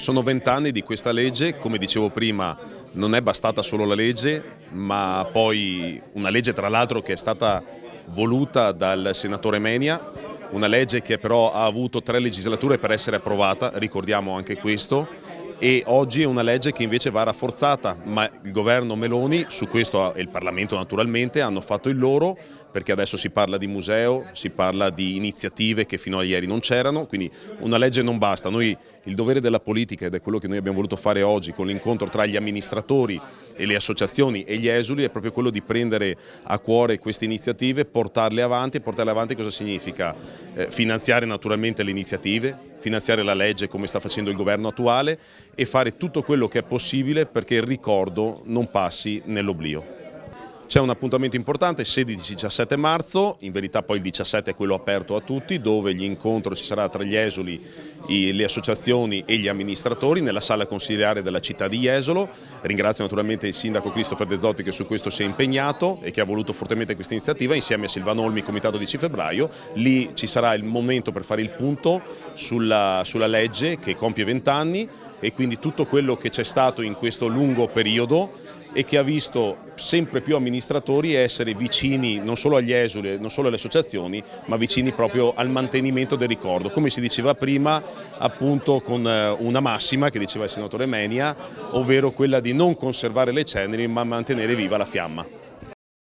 Sono 20 anni di questa legge, come dicevo prima non è bastata solo la legge, ma poi una legge tra l'altro che è stata voluta dal senatore Menia, una legge che però ha avuto 3 legislature per essere approvata, ricordiamo anche questo, e oggi è una legge che invece va rafforzata, ma il governo Meloni su questo e il Parlamento naturalmente hanno fatto il loro, perché adesso si parla di museo, si parla di iniziative che fino a ieri non c'erano, quindi una legge non basta. Noi il dovere della politica, ed è quello che noi abbiamo voluto fare oggi con l'incontro tra gli amministratori e le associazioni e gli esuli, è proprio quello di prendere a cuore queste iniziative, portarle avanti. E portarle avanti cosa significa? Finanziare naturalmente le iniziative, finanziare la legge come sta facendo il governo attuale e fare tutto quello che è possibile perché il ricordo non passi nell'oblio. C'è un appuntamento importante, 16-17 marzo, in verità poi il 17 è quello aperto a tutti, dove l'incontro ci sarà tra gli esuli, le associazioni e gli amministratori nella sala consiliare della città di Jesolo. Ringrazio naturalmente il sindaco Christopher De Zotti che su questo si è impegnato e che ha voluto fortemente questa iniziativa, insieme a Silvano Olmi, comitato 10 febbraio. Lì ci sarà il momento per fare il punto sulla legge che compie 20 anni e quindi tutto quello che c'è stato in questo lungo periodo e che ha visto sempre più amministratori essere vicini non solo agli esuli, non solo alle associazioni, ma vicini proprio al mantenimento del ricordo. Come si diceva prima, appunto con una massima che diceva il senatore Menia, ovvero quella di non conservare le ceneri ma mantenere viva la fiamma.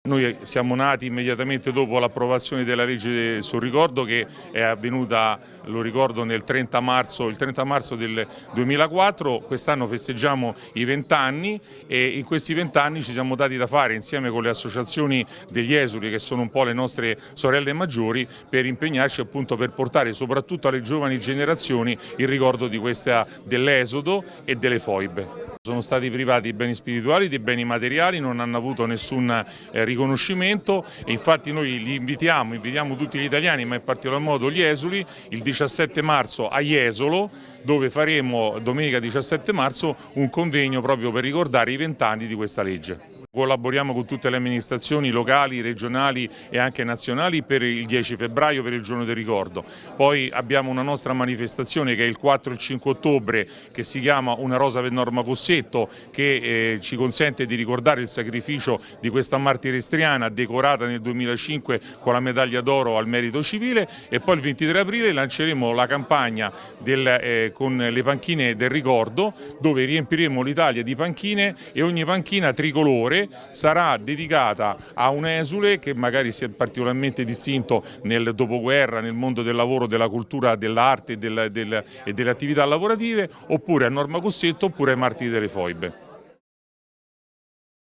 Noi siamo nati immediatamente dopo l'approvazione della legge sul ricordo che è avvenuta, lo ricordo, il 30 marzo del 2004, quest'anno festeggiamo i 20 anni e in questi 20 anni ci siamo dati da fare insieme con le associazioni degli esuli che sono un po' le nostre sorelle maggiori per impegnarci appunto per portare soprattutto alle giovani generazioni il ricordo dell'esodo e delle foibe. Sono stati privati di beni spirituali, di beni materiali, non hanno avuto nessun riconoscimento e infatti noi li invitiamo tutti gli italiani, ma in particolar modo gli esuli, il 17 marzo a Jesolo, dove faremo domenica 17 marzo un convegno proprio per ricordare i 20 anni di questa legge. Collaboriamo con tutte le amministrazioni locali, regionali e anche nazionali per il 10 febbraio, per il giorno del ricordo. Poi abbiamo una nostra manifestazione che è il 4 e il 5 ottobre che si chiama Una rosa per Norma Cossetto, che ci consente di ricordare il sacrificio di questa martire istriana decorata nel 2005 con la medaglia d'oro al merito civile, e poi il 23 aprile lanceremo la campagna con le panchine del ricordo, dove riempiremo l'Italia di panchine e ogni panchina tricolore sarà dedicata a un esule che magari si è particolarmente distinto nel dopoguerra, nel mondo del lavoro, della cultura, dell'arte e delle attività lavorative, oppure a Norma Cossetto oppure ai martiri delle foibe.